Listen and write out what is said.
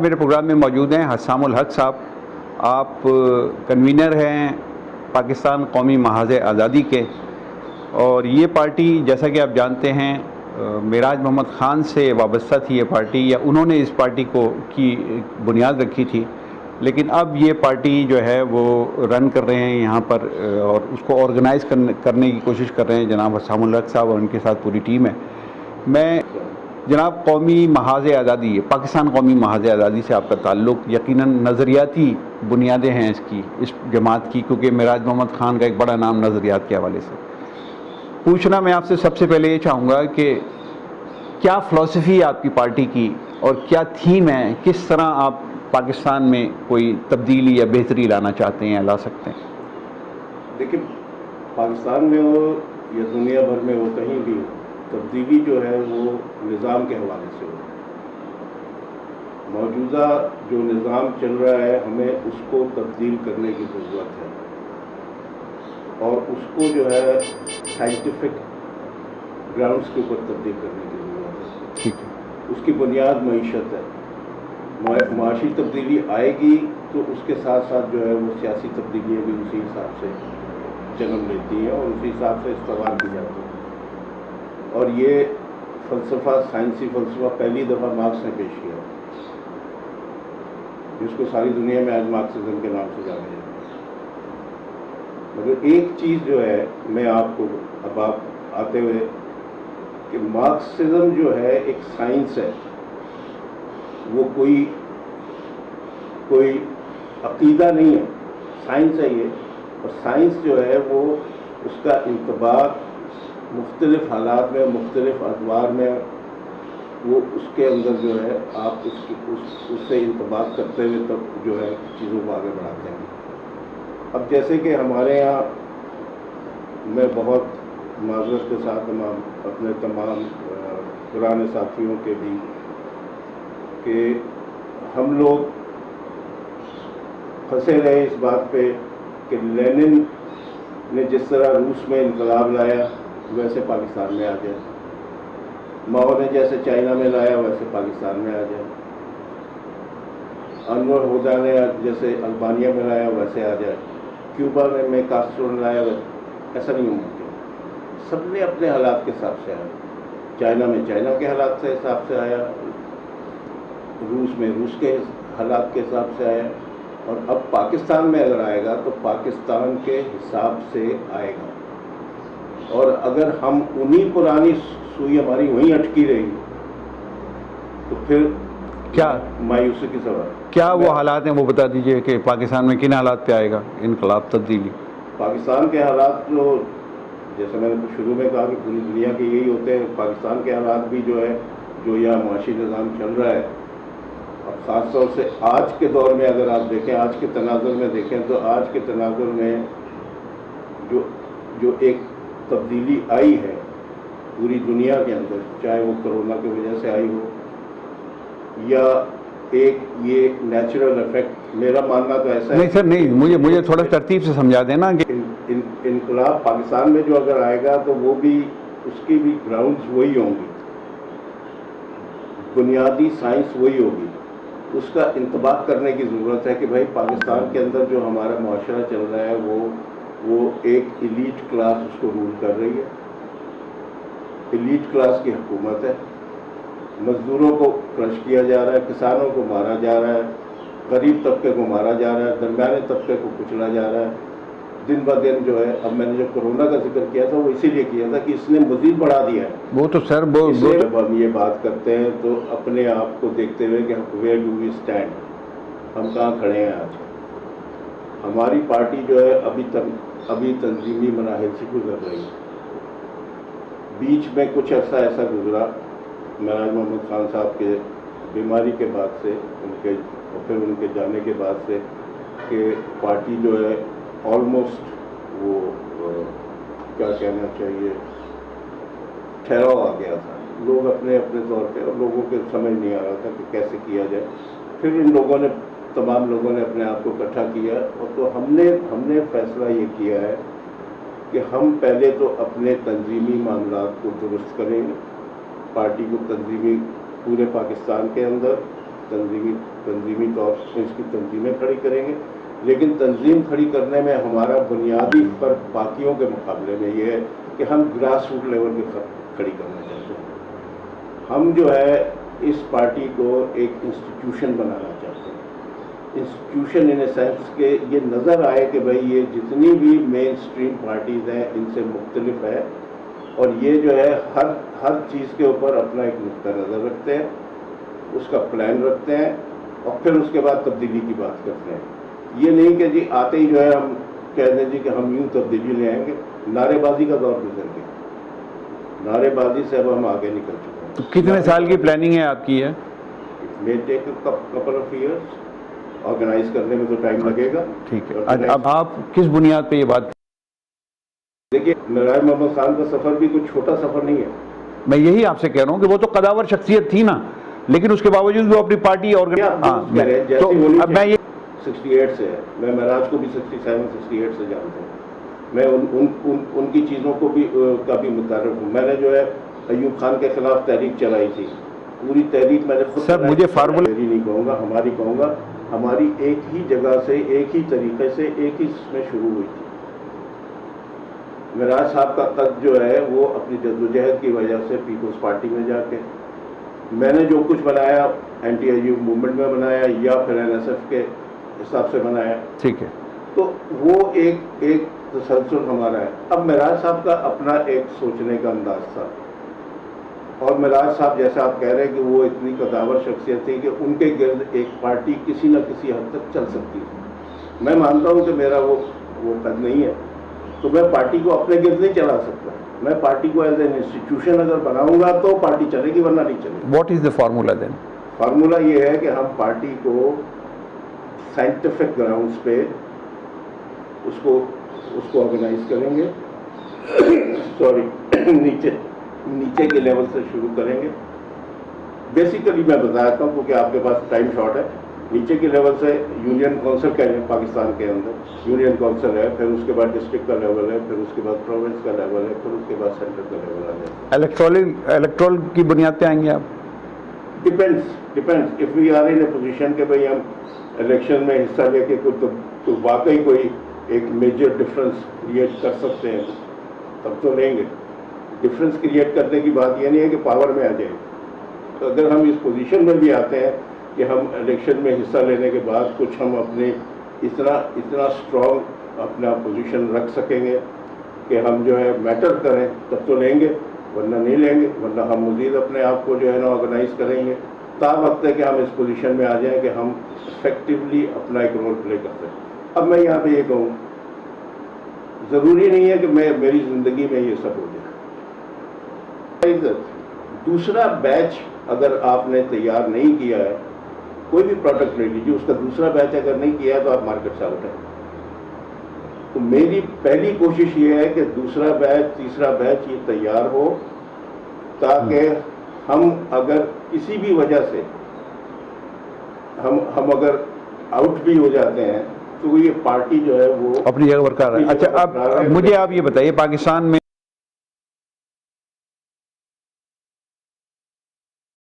میرے پروگرام میں موجود ہیں حسام الحق صاحب. آپ کنوینر ہیں پاکستان قومی محاذ آزادی کے، اور یہ پارٹی جیسا کہ آپ جانتے ہیں معراج محمد خان سے وابستہ تھی. یہ پارٹی یا انہوں نے اس پارٹی کی بنیاد رکھی تھی، لیکن اب یہ پارٹی جو ہے وہ رن کر رہے ہیں یہاں پر، اور اس کو آرگنائز کرنے کی کوشش کر رہے ہیں جناب حسام الحق صاحب اور ان کے ساتھ پوری ٹیم ہے. میں جناب قومی محاذ آزادی، پاکستان قومی محاذ آزادی سے آپ کا تعلق یقیناً نظریاتی بنیادیں ہیں اس جماعت کی، کیونکہ معراج محمد خان کا ایک بڑا نام نظریات کے حوالے سے. پوچھنا میں آپ سے سب سے پہلے یہ چاہوں گا کہ کیا فلسفی ہے آپ کی پارٹی کی، اور کیا تھیم ہے، کس طرح آپ پاکستان میں کوئی تبدیلی یا بہتری لانا چاہتے ہیں یا لا سکتے ہیں؟ دیکھیں، پاکستان میں ہو یا دنیا بھر میں ہو، کہیں بھی تبدیلی جو ہے وہ نظام کے حوالے سے ہو. موجودہ جو نظام چل رہا ہے ہمیں اس کو تبدیل کرنے کی ضرورت ہے، اور اس کو جو ہے سائنٹیفک گراؤنڈز کے اوپر تبدیل کرنے کی ضرورت ہے. اس کی بنیاد معیشت ہے. معاشی تبدیلی آئے گی تو اس کے ساتھ ساتھ جو ہے وہ سیاسی تبدیلیاں بھی اسی حساب سے جنم لیتی ہیں اور اسی حساب سے استعمال کی جاتی ہیں. اور یہ فلسفہ، سائنسی فلسفہ پہلی دفعہ مارکس نے پیش کیا، جس کو ساری دنیا میں آج مارکسزم کے نام سے جانا جاتا ہے. مگر ایک چیز جو ہے میں آپ کو اب آپ آتے ہوئے کہ مارکسزم جو ہے ایک سائنس ہے، وہ کوئی عقیدہ نہیں ہے، سائنس ہے یہ. اور سائنس جو ہے وہ اس کا انطباق مختلف حالات میں، مختلف ادوار میں، وہ اس کے اندر جو ہے آپ اس سے انطباق کرتے ہوئے تب جو ہے چیزوں کو آگے بڑھاتے ہیں. اب جیسے کہ ہمارے یہاں، میں بہت معذرت کے ساتھ اپنے تمام پرانے ساتھیوں کے بھی، کہ ہم لوگ پھنسے رہے اس بات پہ کہ لینن نے جس طرح روس میں انقلاب لایا ویسے پاکستان میں آ جائے، ماؤ نے جیسے چائنا میں لایا ویسے پاکستان میں آ جائے، انور ہودا نے جیسے البانیہ میں لایا ویسے آ جائے، کیوبا میں کاسٹرو نے لایا ایسا نہیں ممکن. سب نے اپنے حالات کے حساب سے آیا. چائنا میں چائنا کے حالات کے حساب سے آیا، روس میں روس کے حالات کے حساب سے آیا، اور اب پاکستان میں اگر آئے گا تو پاکستان کے حساب سے آئے گا. اور اگر ہم انہی پرانی سوئی ہماری وہیں اٹکی رہے گی تو پھر کیا مایوسی کی سبب. کیا وہ حالات ہیں وہ بتا دیجئے کہ پاکستان میں کن حالات پہ آئے گا انقلاب، تبدیلی؟ پاکستان کے حالات جو جیسے میں نے شروع میں کہا کہ پوری دنیا کے یہی ہوتے ہیں. پاکستان کے حالات بھی جو ہے، جو یہاں معاشی نظام چل رہا ہے، اور خاص طور سے آج کے دور میں اگر آپ دیکھیں، آج کے تناظر میں دیکھیں تو آج کے تناظر میں جو ایک تبدیلی آئی ہے پوری دنیا کے اندر، چاہے وہ کرونا کی وجہ سے آئی ہو یا ایک یہ نیچرل افیکٹ، میرا ماننا تو ایسا ہے. نہیں سر، نہیں، مجھے تھوڑا ترتیب سے سمجھا دینا کہ انقلاب پاکستان میں جو اگر آئے گا تو وہ بھی، اس کی بھی گراؤنڈز وہی ہوں گی، بنیادی سائنس وہی ہوگی. اس کا انطباق کرنے کی ضرورت ہے کہ بھائی پاکستان کے اندر جو ہمارا معاشرہ چل رہا ہے وہ ایک ایلیٹ کلاس اس کو رول کر رہی ہے. ایلیٹ کلاس کی حکومت ہے. مزدوروں کو کرش کیا جا رہا ہے، کسانوں کو مارا جا رہا ہے، غریب طبقے کو مارا جا رہا ہے، درمیانے طبقے کو کچلا جا رہا ہے دن بہ دن جو ہے. اب میں نے جو کرونا کا ذکر کیا تھا وہ اسی لیے کیا تھا کہ اس نے مزید بڑھا دیا ہے. وہ تو سر جب ہم یہ بات کرتے ہیں تو اپنے آپ کو دیکھتے ہوئے کہ ویئر ڈو وی اسٹینڈ، ہم کہاں کھڑے ہیں آج. ہماری پارٹی جو ہے ابھی تنظیمی مراحل سے گزر رہی ہے. بیچ میں کچھ عرصہ ایسا گزرا معراج محمد خان صاحب کے بیماری کے بعد سے، اور پھر ان کے جانے کے بعد سے، کہ پارٹی جو ہے آلموسٹ وہ کیا کہنا چاہیے، ٹھہراؤ آ گیا تھا. لوگ اپنے طور پہ، اور لوگوں کے سمجھ نہیں آ رہا تھا کہ کیسے کیا جائے. پھر ان لوگوں نے، تمام لوگوں نے اپنے آپ کو اکٹھا کیا، اور تو ہم نے فیصلہ یہ کیا ہے کہ ہم پہلے تو اپنے تنظیمی معاملات کو درست کریں گے. پارٹی کو تنظیمی پورے پاکستان کے اندر تنظیمی طور سے اس کی تنظیمیں کھڑی کریں گے، لیکن تنظیم کھڑی کرنے میں ہمارا بنیادی فرق باقیوں کے مقابلے میں یہ ہے کہ ہم گراس روٹ لیول پہ کھڑی کرنا چاہتے ہیں۔ ہم جو ہے اس پارٹی کو ایک انسٹیٹیوشن بنانا چاہتے ہیں، انسٹیٹیوشن ان اے سینس کہ یہ نظر آئے کہ بھائی یہ جتنی بھی مین اسٹریم پارٹیز ہیں ان سے مختلف ہے، اور یہ جو ہے ہر چیز کے اوپر اپنا ایک نقطہ نظر رکھتے ہیں، اس کا پلان رکھتے ہیں، اور پھر اس کے بعد تبدیلی کی بات کرتے ہیں۔ یہ نہیں کہ جی آتے ہی جو ہے ہم کہہ دیں جی کہ ہم یوں تبدیلی لے آئیں گے۔ نعرے بازی کا دور گزر گیا، نعرے بازی سے اب ہم آگے نکل چکے ہیں۔ تو کتنے سال کی پلاننگ ہے آپ کی ہے؟ میں ٹیک کپل آف ایئرس، آرگنائز کرنے میں تو ٹائم لگے گا۔ ٹھیک ہے، اب آپ کس بنیاد پہ یہ بات؟ دیکھیے مرزا محمد خان کا سفر بھی کوئی چھوٹا سفر نہیں ہے۔ میں یہی آپ سے کہہ رہا ہوں کہ وہ تو قداور شخصیت تھی نا، لیکن اس کے باوجود وہ اپنی پارٹی تو میں یہ 68 سے ہے، میں معراج کو بھی 67 68 سے جانتا ہوں، میں ان کی چیزوں کو بھی کا بھی متعارف ہوں۔ میں نے جو ہے ایوب خان کے خلاف تحریک چلائی تھی، پوری تحریک میں نے خود سر مجھے فارمولہ نہیں کہوں گا، ہماری کہوں گا، ہماری ایک ہی جگہ سے ایک ہی طریقے سے ایک ہی میں شروع ہوئی تھی۔ معراج صاحب کا قد جو ہے وہ اپنی جدوجہد کی وجہ سے پیپلز پارٹی میں جا کے، میں نے جو کچھ بنایا اینٹی ایوب موومنٹ میں بنایا یا پھر NSF کے حساب سے بنایا، ٹھیک ہے، تو وہ ایک تسلسل ہمارا ہے۔ اب معراج صاحب کا اپنا ایک سوچنے کا انداز تھا، اور معراج صاحب جیسے آپ کہہ رہے ہیں کہ وہ اتنی قداور شخصیت تھی کہ ان کے گرد ایک پارٹی کسی نہ کسی حد تک چل سکتی تھی۔ میں مانتا ہوں کہ میرا وہ قد نہیں ہے، تو میں پارٹی کو اپنے گرد نہیں چلا سکتا۔ میں پارٹی کو ایز این انسٹیٹیوشن اگر بناؤں گا تو پارٹی چلے گی، ورنہ نہیں چلے گی۔ What is the formula then? Formula یہ ہے کہ ہم پارٹی کو سائنٹیفک گراؤنڈز پہ اس کو آرگنائز کریں گے، نیچے کے لیول سے شروع کریں گے۔ بیسیکلی میں بتاتا ہوں کیونکہ آپ کے پاس ٹائم شارٹ ہے، نیچے کے لیول سے یونین کونسل کہہ رہے ہیں پاکستان کے اندر، یونین کونسل ہے، پھر اس کے بعد ڈسٹرکٹ کا لیول ہے، پھر اس کے بعد پروونس کا لیول ہے، پھر اس کے بعد سینٹر کا لیول آ جائے گا۔ الیکٹرول کی بنیاد پہ آئیں گے آپ؟ Depends of we are in a position کہ بھائی ہم الیکشن میں حصہ لے کے تو واقعی کوئی ایک میجر ڈفرنس کریٹ کر سکتے ہیں تب تو لیں گے۔ ڈفرنس کریٹ کرنے کی بات یہ نہیں ہے کہ پاور میں آ جائے، تو اگر ہم اس پوزیشن میں بھی آتے ہیں کہ ہم الیکشن میں حصہ لینے کے بعد کچھ ہم اپنے اتنا اسٹرانگ اپنا پوزیشن رکھ سکیں گے کہ ہم جو ہے میٹر کریں تب تو لیں گے، ورنہ نہیں لیں گے، ورنہ ہم مزید اپنے آپ کو جو ہے نا آرگنائز کریں گے تا وقت ہے کہ ہم اس پوزیشن میں آ جائیں کہ ہم افیکٹولی اپنا ایک رول پلے کرتے ہیں۔ اب میں یہاں پہ یہ کہوں، ضروری نہیں ہے کہ میری زندگی میں یہ سب ہو جائے۔ دوسرا بیچ اگر آپ نے تیار نہیں کیا ہے، کوئی بھی پروڈکٹ لے لیجیے، اس کا دوسرا بیچ اگر نہیں کیا ہے تو آپ مارکیٹ سے آؤٹ ہیں۔ تو میری پہلی کوشش یہ ہے کہ دوسرا بیچ تیسرا بیچ یہ تیار ہو، تاکہ ہم اگر کسی بھی وجہ سے ہم اگر آؤٹ بھی ہو جاتے ہیں تو یہ پارٹی جو ہے وہ اپنی جگہ برقرار ہے۔ اچھا اب مجھے آپ یہ بتائیے، پاکستان میں